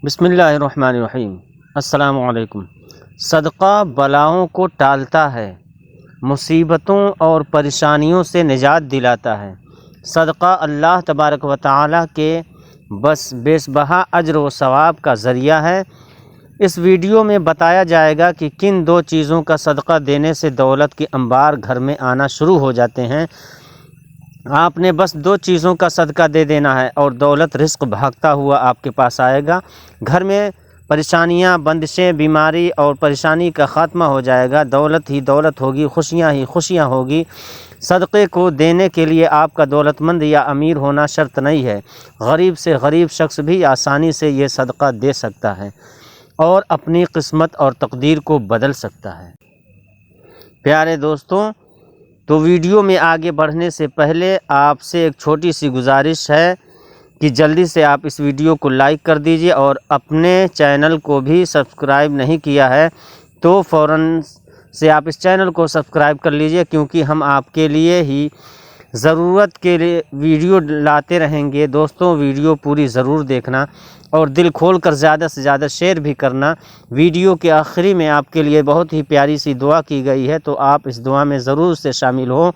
بسم اللہ الرحمن الرحیم۔ السلام علیکم۔ صدقہ بلاؤں کو ٹالتا ہے، مصیبتوں اور پریشانیوں سے نجات دلاتا ہے۔ صدقہ اللہ تبارک و تعالیٰ کے بے بہا اجر و ثواب کا ذریعہ ہے۔ اس ویڈیو میں بتایا جائے گا کہ کن دو چیزوں کا صدقہ دینے سے دولت کے انبار گھر میں آنا شروع ہو جاتے ہیں۔ آپ نے بس دو چیزوں کا صدقہ دے دینا ہے اور دولت رزق بھاگتا ہوا آپ کے پاس آئے گا۔ گھر میں پریشانیاں، بندشیں، بیماری اور پریشانی کا خاتمہ ہو جائے گا۔ دولت ہی دولت ہوگی، خوشیاں ہی خوشیاں ہوگی۔ صدقے کو دینے کے لیے آپ کا دولت مند یا امیر ہونا شرط نہیں ہے۔ غریب سے غریب شخص بھی آسانی سے یہ صدقہ دے سکتا ہے اور اپنی قسمت اور تقدیر کو بدل سکتا ہے۔ پیارے دوستوں، تو ویڈیو میں آگے بڑھنے سے پہلے آپ سے ایک چھوٹی سی گزارش ہے کہ جلدی سے آپ اس ویڈیو کو لائک کر دیجئے، اور اپنے چینل کو بھی سبسکرائب نہیں کیا ہے تو فوراً سے آپ اس چینل کو سبسکرائب کر لیجئے، کیونکہ ہم آپ کے لیے ہی ضرورت کے لیے ویڈیو لاتے رہیں گے۔ دوستوں، ویڈیو پوری ضرور دیکھنا اور دل کھول کر زیادہ سے زیادہ شیئر بھی کرنا۔ ویڈیو کے آخری میں آپ کے لیے بہت ہی پیاری سی دعا کی گئی ہے، تو آپ اس دعا میں ضرور سے شامل ہوں۔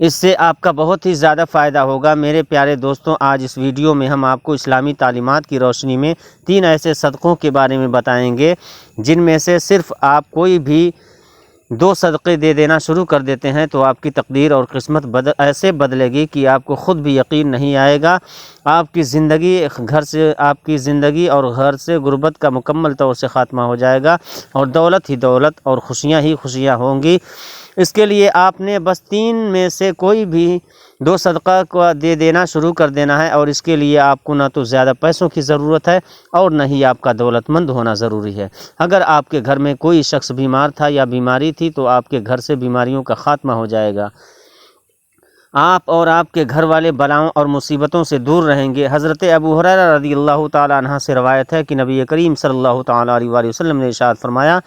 اس سے آپ کا بہت ہی زیادہ فائدہ ہوگا۔ میرے پیارے دوستوں، آج اس ویڈیو میں ہم آپ کو اسلامی تعلیمات کی روشنی میں 3 ایسے صدقوں کے بارے میں بتائیں گے جن میں سے صرف آپ کوئی بھی 2 صدقے دے دینا شروع کر دیتے ہیں تو آپ کی تقدیر اور قسمت ایسے بدلے گی کہ آپ کو خود بھی یقین نہیں آئے گا۔ آپ کی زندگی اور گھر سے غربت کا مکمل طور سے خاتمہ ہو جائے گا، اور دولت ہی دولت اور خوشیاں ہی خوشیاں ہوں گی۔ اس کے لیے آپ نے بس 3 میں سے کوئی بھی 2 صدقہ کو دے دینا شروع کر دینا ہے، اور اس کے لیے آپ کو نہ تو زیادہ پیسوں کی ضرورت ہے اور نہ ہی آپ کا دولت مند ہونا ضروری ہے۔ اگر آپ کے گھر میں کوئی شخص بیمار تھا یا بیماری تھی تو آپ کے گھر سے بیماریوں کا خاتمہ ہو جائے گا۔ آپ اور آپ کے گھر والے بلاؤں اور مصیبتوں سے دور رہیں گے۔ حضرت ابو ہریرہ رضی اللہ تعالیٰ عنہ سے روایت ہے کہ نبی کریم صلی اللہ تعالیٰ علیہ وآلہ وسلم نے ارشاد فرمایا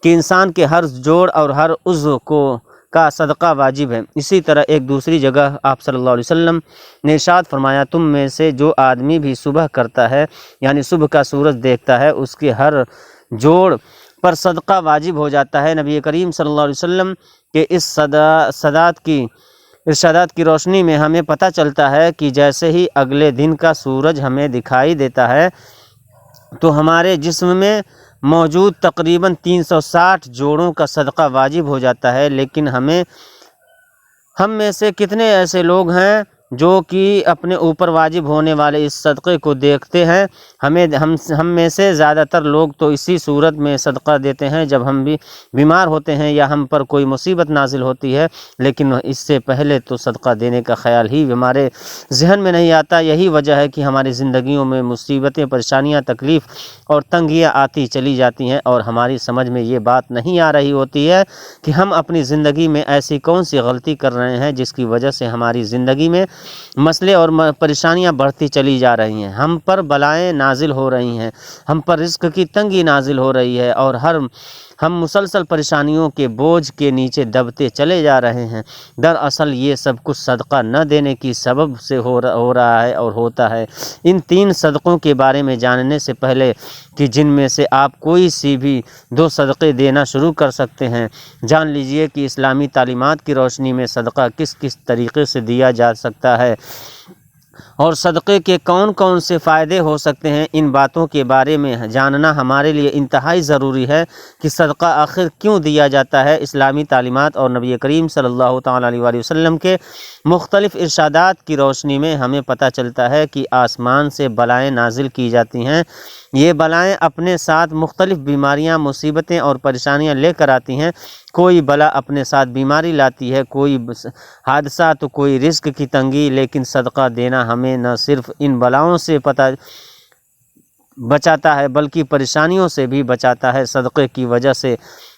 کہ انسان کے ہر جوڑ اور ہر عضو کا صدقہ واجب ہے۔ اسی طرح ایک دوسری جگہ آپ صلی اللہ علیہ وسلم نے ارشاد فرمایا، تم میں سے جو آدمی بھی صبح کرتا ہے، یعنی صبح کا سورج دیکھتا ہے، اس کے ہر جوڑ پر صدقہ واجب ہو جاتا ہے۔ نبی کریم صلی اللہ علیہ وسلم کے اس ارشادات کی روشنی میں ہمیں پتہ چلتا ہے کہ جیسے ہی اگلے دن کا سورج ہمیں دکھائی دیتا ہے تو ہمارے جسم میں موجود تقریباً 360 جوڑوں کا صدقہ واجب ہو جاتا ہے۔ لیکن ہم میں سے کتنے ایسے لوگ ہیں جو کہ اپنے اوپر واجب ہونے والے اس صدقے کو دیکھتے ہیں؟ ہم میں سے زیادہ تر لوگ تو اسی صورت میں صدقہ دیتے ہیں جب ہم بھی بیمار ہوتے ہیں یا ہم پر کوئی مصیبت نازل ہوتی ہے، لیکن اس سے پہلے تو صدقہ دینے کا خیال ہی ہمارے ذہن میں نہیں آتا۔ یہی وجہ ہے کہ ہماری زندگیوں میں مصیبتیں، پریشانیاں، تکلیف اور تنگیاں آتی چلی جاتی ہیں، اور ہماری سمجھ میں یہ بات نہیں آ رہی ہوتی ہے کہ ہم اپنی زندگی میں ایسی کون سی غلطی کر رہے ہیں جس کی وجہ سے ہماری زندگی میں مسئلے اور پریشانیاں بڑھتی چلی جا رہی ہیں، ہم پر بلائیں نازل ہو رہی ہیں، ہم پر رزق کی تنگی نازل ہو رہی ہے، اور ہم مسلسل پریشانیوں کے بوجھ کے نیچے دبتے چلے جا رہے ہیں۔ دراصل یہ سب کچھ صدقہ نہ دینے کی سبب سے ہو رہا ہے اور ہوتا ہے۔ ان 3 صدقوں کے بارے میں جاننے سے پہلے کہ جن میں سے آپ کوئی سی بھی 2 صدقے دینا شروع کر سکتے ہیں، جان لیجئے کہ اسلامی تعلیمات کی روشنی میں صدقہ کس کس طریقے سے دیا جا سکتا ہے اور صدقے کے کون کون سے فائدے ہو سکتے ہیں۔ ان باتوں کے بارے میں جاننا ہمارے لیے انتہائی ضروری ہے کہ صدقہ آخر کیوں دیا جاتا ہے۔ اسلامی تعلیمات اور نبی کریم صلی اللہ تعالیٰ علیہ وآلہ وسلم کے مختلف ارشادات کی روشنی میں ہمیں پتہ چلتا ہے کہ آسمان سے بلائیں نازل کی جاتی ہیں۔ یہ بلائیں اپنے ساتھ مختلف بیماریاں، مصیبتیں اور پریشانیاں لے کر آتی ہیں۔ کوئی بلا اپنے ساتھ بیماری لاتی ہے، کوئی حادثہ تو کوئی رزق کی تنگی، لیکن صدقہ دینا ہمیں نہ صرف ان بلاؤں سے بچاتا ہے بلکہ پریشانیوں سے بھی بچاتا ہے۔ صدقے کی وجہ سے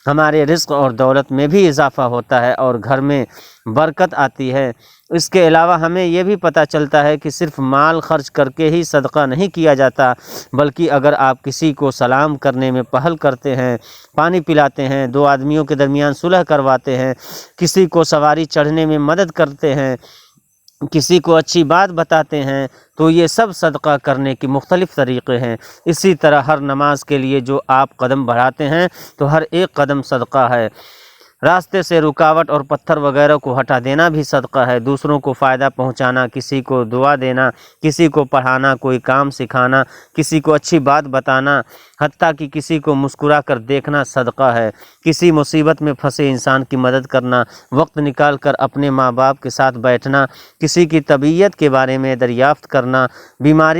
ہمارے رزق اور دولت میں بھی اضافہ ہوتا ہے اور گھر میں برکت آتی ہے۔ اس کے علاوہ ہمیں یہ بھی پتہ چلتا ہے کہ صرف مال خرچ کر کے ہی صدقہ نہیں کیا جاتا، بلکہ اگر آپ کسی کو سلام کرنے میں پہل کرتے ہیں، پانی پلاتے ہیں، 2 آدمیوں کے درمیان صلح کرواتے ہیں، کسی کو سواری چڑھنے میں مدد کرتے ہیں، کسی کو اچھی بات بتاتے ہیں، تو یہ سب صدقہ کرنے کے مختلف طریقے ہیں۔ اسی طرح ہر نماز کے لیے جو آپ قدم بڑھاتے ہیں تو ہر ایک قدم صدقہ ہے۔ راستے سے رکاوٹ اور پتھر وغیرہ کو ہٹا دینا بھی صدقہ ہے۔ دوسروں کو فائدہ پہنچانا، کسی کو دعا دینا، کسی کو پڑھانا، کوئی کام سکھانا، کسی کو اچھی بات بتانا، حتیٰ کہ کسی کو مسکرا کر دیکھنا صدقہ ہے۔ کسی مصیبت میں پھنسے انسان کی مدد کرنا، وقت نکال کر اپنے ماں باپ کے ساتھ بیٹھنا، کسی کی طبیعت کے بارے میں دریافت کرنا، بیمار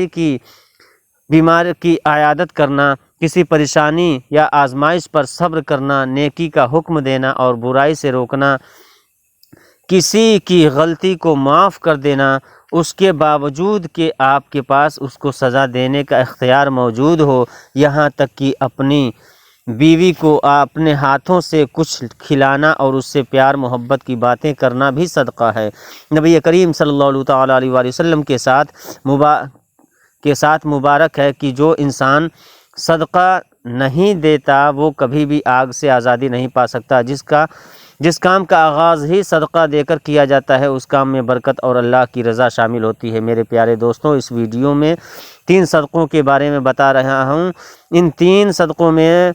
کی عیادت کرنا، کسی پریشانی یا آزمائش پر صبر کرنا، نیکی کا حکم دینا اور برائی سے روکنا، کسی کی غلطی کو معاف کر دینا اس کے باوجود کہ آپ کے پاس اس کو سزا دینے کا اختیار موجود ہو، یہاں تک کہ اپنی بیوی کو اپنے ہاتھوں سے کچھ کھلانا اور اس سے پیار محبت کی باتیں کرنا بھی صدقہ ہے۔ نبی کریم صلی اللہ تعالیٰ علیہ وآلہ وسلم کے ساتھ مبارک ہے کہ جو انسان صدقہ نہیں دیتا وہ کبھی بھی آگ سے آزادی نہیں پا سکتا۔ جس کام کا آغاز ہی صدقہ دے کر کیا جاتا ہے اس کام میں برکت اور اللہ کی رضا شامل ہوتی ہے۔ میرے پیارے دوستوں، اس ویڈیو میں 3 صدقوں کے بارے میں بتا رہا ہوں۔ ان 3 صدقوں میں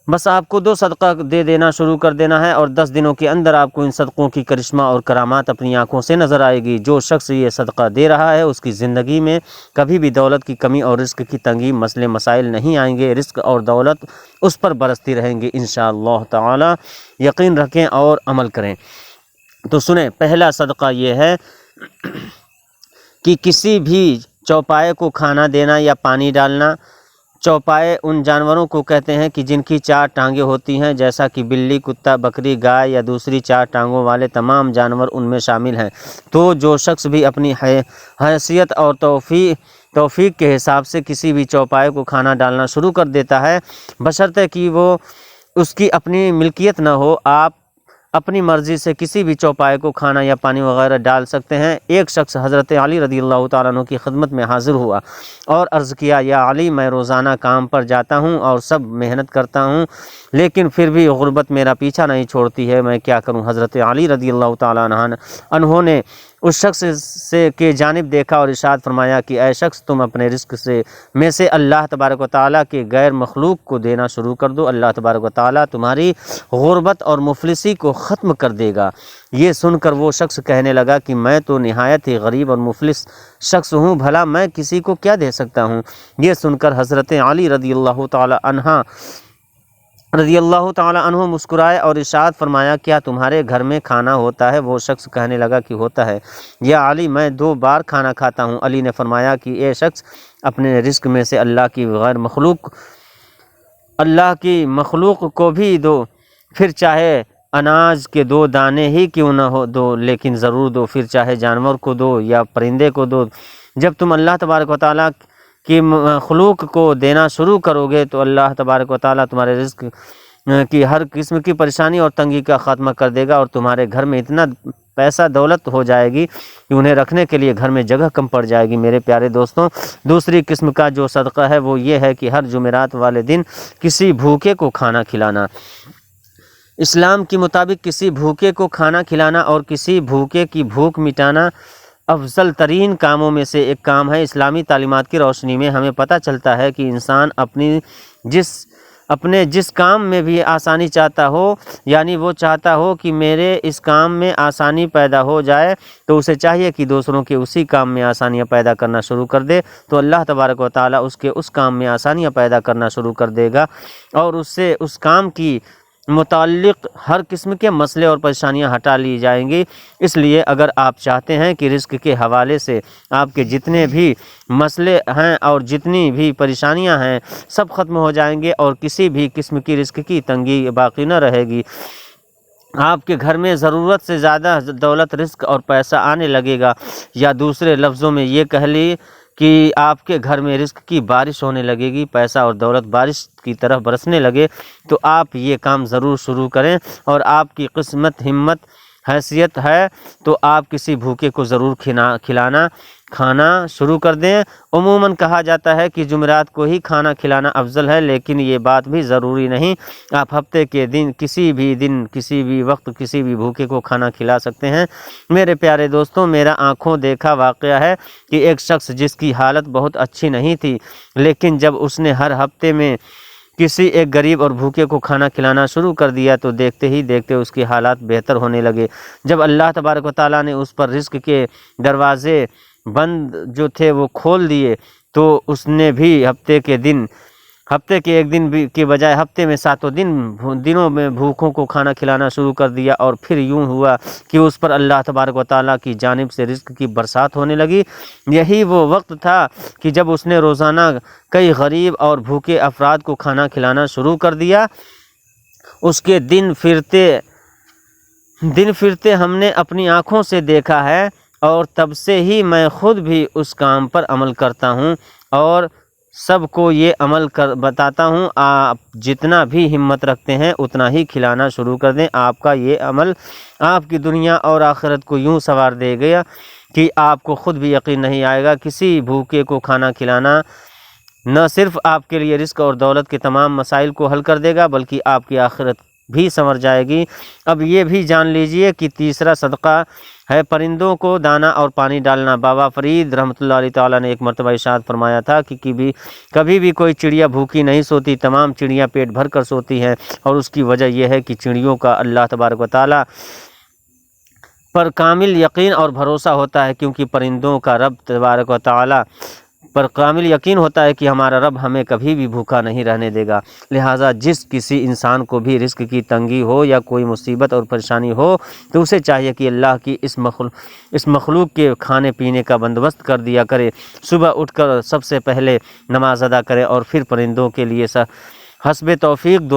بس آپ کو 2 صدقہ دے دینا شروع کر دینا ہے اور 10 دنوں کے اندر آپ کو ان صدقوں کی کرشمہ اور کرامات اپنی آنکھوں سے نظر آئے گی۔ جو شخص یہ صدقہ دے رہا ہے اس کی زندگی میں کبھی بھی دولت کی کمی اور رزق کی تنگی مسئلے مسائل نہیں آئیں گے۔ رزق اور دولت اس پر برستی رہیں گی انشاءاللہ تعالی۔ یقین رکھیں اور عمل کریں۔ تو سنیں، پہلا صدقہ یہ ہے کہ کسی بھی چوپائے کو کھانا دینا یا پانی ڈالنا۔ چوپائے ان جانوروں کو کہتے ہیں کہ جن کی 4 ٹانگیں ہوتی ہیں، جیسا کہ بلی، کتا، بکری، گائے یا دوسری 4 ٹانگوں والے تمام جانور ان میں شامل ہیں۔ تو جو شخص بھی اپنی حیثیت اور توفیق کے حساب سے کسی بھی چوپائے کو کھانا ڈالنا شروع کر دیتا ہے، بشرطے کہ وہ اس کی اپنی ملکیت نہ ہو، آپ اپنی مرضی سے کسی بھی چوپائے کو کھانا یا پانی وغیرہ ڈال سکتے ہیں۔ ایک شخص حضرت علی رضی اللہ تعالیٰ عنہ کی خدمت میں حاضر ہوا اور عرض کیا، یا علی، میں روزانہ کام پر جاتا ہوں اور سب محنت کرتا ہوں، لیکن پھر بھی غربت میرا پیچھا نہیں چھوڑتی ہے، میں کیا کروں؟ حضرت علی رضی اللہ تعالیٰ عنہ نے اس شخص کے جانب دیکھا اور ارشاد فرمایا کہ اے شخص، تم اپنے رزق میں سے اللہ تبارک و تعالیٰ کے غیر مخلوق کو دینا شروع کر دو، اللہ تبارک و تعالیٰ تمہاری غربت اور مفلسی کو ختم کر دے گا۔ یہ سن کر وہ شخص کہنے لگا کہ میں تو نہایت ہی غریب اور مفلس شخص ہوں، بھلا میں کسی کو کیا دے سکتا ہوں؟ یہ سن کر حضرت علی رضی اللہ تعالی عنہ مسکرائے اور ارشاد فرمایا، کیا تمہارے گھر میں کھانا ہوتا ہے؟ وہ شخص کہنے لگا کہ ہوتا ہے۔ یا علی، میں 2 بار کھانا کھاتا ہوں۔ علی نے فرمایا کہ اے شخص، اپنے رزق میں سے اللہ کی مخلوق کو بھی دو، پھر چاہے اناج کے 2 دانے ہی کیوں نہ ہو دو، لیکن ضرور دو، پھر چاہے جانور کو دو یا پرندے کو دو۔ جب تم اللہ تبارک و تعالیٰ کی مخلوق کو دینا شروع کرو گے تو اللہ تبارک و تعالیٰ تمہارے رزق کی ہر قسم کی پریشانی اور تنگی کا خاتمہ کر دے گا، اور تمہارے گھر میں اتنا پیسہ دولت ہو جائے گی کہ انہیں رکھنے کے لیے گھر میں جگہ کم پڑ جائے گی۔ میرے پیارے دوستوں، دوسری قسم کا جو صدقہ ہے وہ یہ ہے کہ ہر جمعرات والے دن کسی بھوکے کو کھانا کھلانا۔ اسلام کے مطابق کسی بھوکے کو کھانا کھلانا اور کسی بھوکے کی بھوک مٹانا افضل ترین کاموں میں سے ایک کام ہے۔ اسلامی تعلیمات کی روشنی میں ہمیں پتہ چلتا ہے کہ انسان اپنے جس کام میں بھی آسانی چاہتا ہو، یعنی وہ چاہتا ہو کہ میرے اس کام میں آسانی پیدا ہو جائے، تو اسے چاہیے کہ دوسروں کے اسی کام میں آسانیاں پیدا کرنا شروع کر دے، تو اللہ تبارک و تعالیٰ اس کے اس کام میں آسانیاں پیدا کرنا شروع کر دے گا اور اس سے اس کام کی متعلق ہر قسم کے مسئلے اور پریشانیاں ہٹا لی جائیں گی۔ اس لیے اگر آپ چاہتے ہیں کہ رزق کے حوالے سے آپ کے جتنے بھی مسئلے ہیں اور جتنی بھی پریشانیاں ہیں سب ختم ہو جائیں گے اور کسی بھی قسم کی رزق کی تنگی باقی نہ رہے گی، آپ کے گھر میں ضرورت سے زیادہ دولت، رزق اور پیسہ آنے لگے گا، یا دوسرے لفظوں میں یہ کہہ لی کہ آپ کے گھر میں رزق کی بارش ہونے لگے گی، پیسہ اور دولت بارش کی طرح برسنے لگے، تو آپ یہ کام ضرور شروع کریں، اور آپ کی قسمت، ہمت، حیثیت ہے تو آپ کسی بھوکے کو ضرور کھلانا کھانا شروع کر دیں۔ عموماً کہا جاتا ہے کہ جمعرات کو ہی کھانا کھلانا افضل ہے، لیکن یہ بات بھی ضروری نہیں۔ آپ ہفتے کے دن کسی بھی وقت کسی بھی بھوکے کو کھانا کھلا سکتے ہیں۔ میرے پیارے دوستوں، میرا آنکھوں دیکھا واقعہ ہے کہ ایک شخص جس کی حالت بہت اچھی نہیں تھی، لیکن جب اس نے ہر ہفتے میں کسی ایک غریب اور بھوکے کو کھانا کھلانا شروع کر دیا تو دیکھتے ہی دیکھتے اس کے حالات بہتر ہونے لگے۔ جب اللہ تبارک و تعالیٰ نے اس پر رزق کے دروازے بند جو تھے وہ کھول دیے تو اس نے بھی ہفتے کے ایک دن کے بجائے ہفتے میں 7 دنوں میں بھوکوں کو کھانا کھلانا شروع کر دیا، اور پھر یوں ہوا کہ اس پر اللہ تبارک و تعالیٰ کی جانب سے رزق کی برسات ہونے لگی۔ یہی وہ وقت تھا کہ جب اس نے روزانہ کئی غریب اور بھوکے افراد کو کھانا کھلانا شروع کر دیا۔ اس کے دن پھرتے ہم نے اپنی آنکھوں سے دیکھا ہے، اور تب سے ہی میں خود بھی اس کام پر عمل کرتا ہوں اور سب کو یہ عمل بتاتا ہوں۔ آپ جتنا بھی ہمت رکھتے ہیں اتنا ہی کھلانا شروع کر دیں۔ آپ کا یہ عمل آپ کی دنیا اور آخرت کو یوں سنوار دے گا کہ آپ کو خود بھی یقین نہیں آئے گا۔ کسی بھوکے کو کھانا کھلانا نہ صرف آپ کے لیے رزق اور دولت کے تمام مسائل کو حل کر دے گا، بلکہ آپ کی آخرت بھی سنور جائے گی۔ اب یہ بھی جان لیجئے کہ تیسرا صدقہ ہے پرندوں کو دانہ اور پانی ڈالنا۔ بابا فرید رحمۃ اللہ علیہ تعالیٰ نے ایک مرتبہ ارشاد فرمایا تھا کہ کبھی بھی کوئی چڑیا بھوکی نہیں سوتی، تمام چڑیاں پیٹ بھر کر سوتی ہیں، اور اس کی وجہ یہ ہے کہ چڑیوں کا اللہ تبارک و تعالیٰ پر کامل یقین اور بھروسہ ہوتا ہے، کیونکہ پرندوں کا رب تبارک و تعالیٰ پر کامل یقین ہوتا ہے کہ ہمارا رب ہمیں کبھی بھی بھوکا نہیں رہنے دے گا۔ لہٰذا جس کسی انسان کو بھی رزق کی تنگی ہو یا کوئی مصیبت اور پریشانی ہو تو اسے چاہیے کہ اللہ کی اس مخلوق کے کھانے پینے کا بندوبست کر دیا کرے۔ صبح اٹھ کر سب سے پہلے نماز ادا کرے اور پھر پرندوں کے لیے حسب توفیق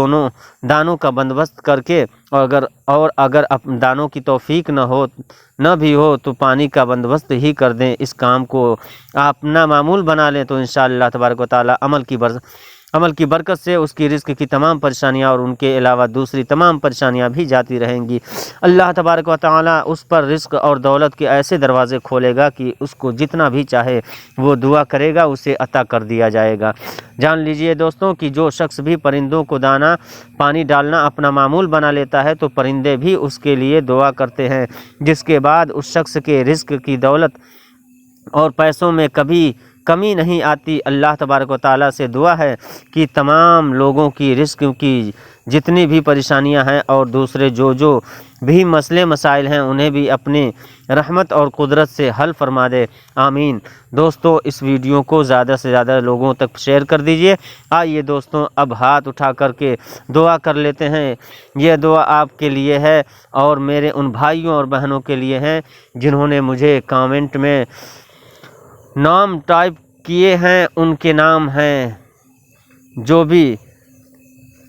دانوں کا بندوبست کر کے، اور اگر دانوں کی توفیق نہ بھی ہو تو پانی کا بندوبست ہی کر دیں۔ اس کام کو آپ اپنا معمول بنا لیں تو انشاءاللہ تبارک و تعالیٰ عمل کی برکت سے اس کی رزق کی تمام پریشانیاں اور ان کے علاوہ دوسری تمام پریشانیاں بھی جاتی رہیں گی۔ اللہ تبارک و تعالیٰ اس پر رزق اور دولت کے ایسے دروازے کھولے گا کہ اس کو جتنا بھی چاہے وہ دعا کرے گا اسے عطا کر دیا جائے گا۔ جان لیجئے دوستوں کہ جو شخص بھی پرندوں کو دانہ پانی ڈالنا اپنا معمول بنا لیتا ہے تو پرندے بھی اس کے لیے دعا کرتے ہیں، جس کے بعد اس شخص کے رزق کی دولت اور پیسوں میں کبھی کمی نہیں آتی۔ اللہ تبارک و تعالیٰ سے دعا ہے کہ تمام لوگوں کی رزق کی جتنی بھی پریشانیاں ہیں اور دوسرے جو بھی مسئلے مسائل ہیں انہیں بھی اپنی رحمت اور قدرت سے حل فرما دے، آمین۔ دوستو اس ویڈیو کو زیادہ سے زیادہ لوگوں تک شیئر کر دیجئے۔ آئیے دوستوں اب ہاتھ اٹھا کر کے دعا کر لیتے ہیں۔ یہ دعا آپ کے لیے ہے اور میرے ان بھائیوں اور بہنوں کے لیے ہیں جنہوں نے مجھے کامنٹ میں نام ٹائپ کیے ہیں۔ ان کے نام ہیں جو بھی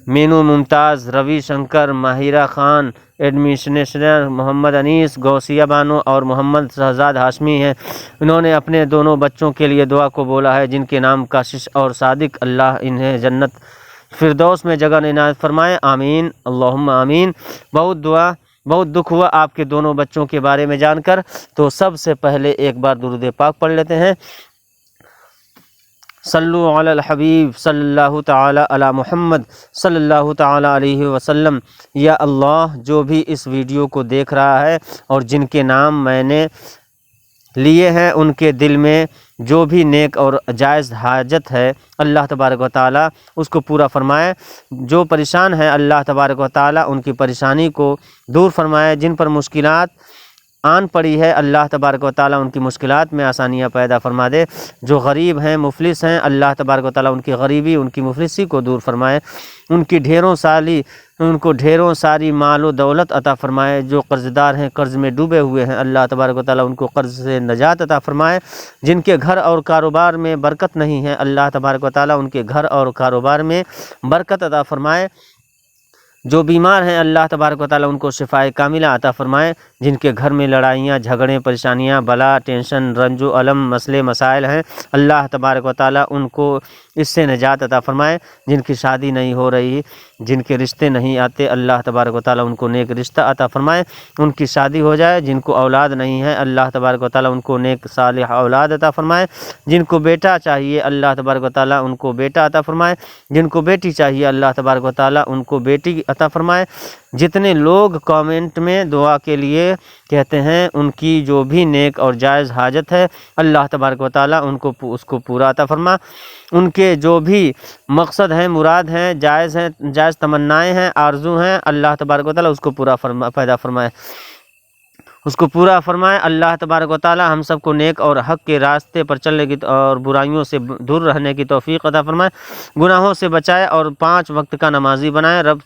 مینو ممتاز، روی شنکر، ماہرہ خان، ایڈمنسٹریٹر محمد انیس، غوثیہ بانو اور محمد شہزاد ہاشمی ہیں۔ انہوں نے اپنے دونوں بچوں کے لیے دعا کو بولا ہے جن کے نام کاشش اور صادق، اللہ انہیں جنت فردوس میں جگہ عنایت فرمائے، آمین اللہم آمین۔ بہت دکھ ہوا آپ کے دونوں بچوں کے بارے میں جان کر، تو سب سے پہلے ایک بار درود پاک پڑھ لیتے ہیں۔ صلو علی الحبیب صلی اللہ تعالی علی محمد صلی اللہ تعالی علیہ وسلم۔ یا اللہ جو بھی اس ویڈیو کو دیکھ رہا ہے اور جن کے نام میں نے لیے ہیں ان کے دل میں جو بھی نیک اور جائز حاجت ہے اللہ تبارک و تعالیٰ اس کو پورا فرمائے۔ جو پریشان ہیں اللہ تبارک و تعالیٰ ان کی پریشانی کو دور فرمائے۔ جن پر مشکلات آن پڑی ہے اللہ تبارک و تعالیٰ ان کی مشکلات میں آسانیاں پیدا فرما دے۔ جو غریب ہیں مفلس ہیں اللہ تبارک و تعالیٰ ان کی غریبی ان کی مفلسی کو دور فرمائے، ان کو ڈھیروں ساری مال و دولت عطا فرمائے۔ جو قرض دار ہیں قرض میں ڈوبے ہوئے ہیں اللہ تبارک و تعالیٰ ان کو قرض سے نجات عطا فرمائے۔ جن کے گھر اور کاروبار میں برکت نہیں ہے اللہ تبارک و تعالیٰ ان کے گھر اور کاروبار میں برکت عطا فرمائے۔ جو بیمار ہیں اللہ تبارک و تعالیٰ ان کو شفائے کاملہ عطا فرمائے، جن کے گھر میں لڑائیاں جھگڑے پریشانیاں بلا ٹینشن رنج و الم مسئلے مسائل ہیں، اللہ تبارک و تعالیٰ ان کو اس سے نجات عطا فرمائے، جن کی شادی نہیں ہو رہی، جن کے رشتے نہیں آتے، اللہ تبارک و تعالیٰ ان کو نیک رشتہ عطا فرمائے، ان کی شادی ہو جائے، جن کو اولاد نہیں ہے اللہ تبارک و تعالیٰ ان کو نیک صالح اولاد عطا فرمائے، جن کو بیٹا چاہیے اللہ تبارک و تعالیٰ ان کو بیٹا عطا فرمائے، جن کو بیٹی چاہیے اللہ تبارک و تعالیٰ ان کو بیٹی عطا فرمائے۔ جتنے لوگ کامنٹ میں دعا کے لیے کہتے ہیں ان کی جو بھی نیک اور جائز حاجت ہے اللہ تبارک و تعالیٰ ان کو اس کو پورا عطا فرما، ان کے جو بھی مقصد ہیں مراد ہیں جائز تمنائیں ہیں آرزو ہیں اللہ تبارک و تعالیٰ اس کو پورا پیدا فرمائے، اس کو پورا فرمائے۔ اللہ تبارک و تعالیٰ ہم سب کو نیک اور حق کے راستے پر چلنے کی اور برائیوں سے دور رہنے کی توفیق عطا فرمائے، گناہوں سے بچائے اور 5 وقت کا نمازی بنائے، رب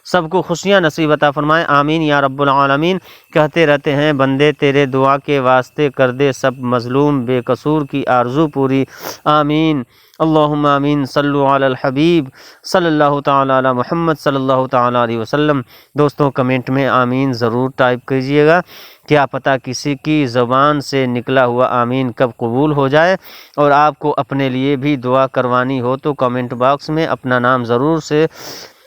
سب کو خوشیاں نصیب عطا فرمائے، آمین یا رب العالمین۔ کہتے رہتے ہیں بندے تیرے دعا کے واسطے کر دے سب مظلوم بے قصور کی آرزو پوری، آمین اللہم آمین۔ صلو علی الحبیب صلی اللہ تعالی علی محمد صلی اللہ تعالی علیہ وسلم۔ دوستوں کمنٹ میں آمین ضرور ٹائپ کیجئے گا، کیا پتہ کسی کی زبان سے نکلا ہوا آمین کب قبول ہو جائے، اور آپ کو اپنے لیے بھی دعا کروانی ہو تو کمنٹ باکس میں اپنا نام ضرور سے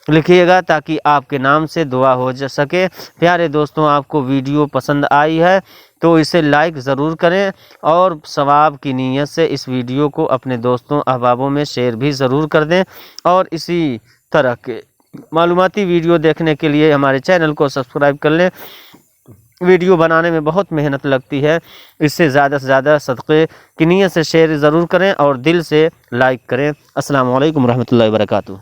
لکھیے گا تاکہ آپ کے نام سے دعا ہو سکے۔ پیارے دوستوں آپ کو ویڈیو پسند آئی ہے تو اسے لائک ضرور کریں، اور ثواب کی نیت سے اس ویڈیو کو اپنے دوستوں احبابوں میں شیئر بھی ضرور کر دیں، اور اسی طرح کے معلوماتی ویڈیو دیکھنے کے لیے ہمارے چینل کو سبسکرائب کر لیں۔ ویڈیو بنانے میں بہت محنت لگتی ہے، اس سے زیادہ صدقے کی نیت سے شیئر ضرور کریں اور دل سے لائک کریں۔ السلام علیکم ورحمۃ اللہ وبرکاتہ۔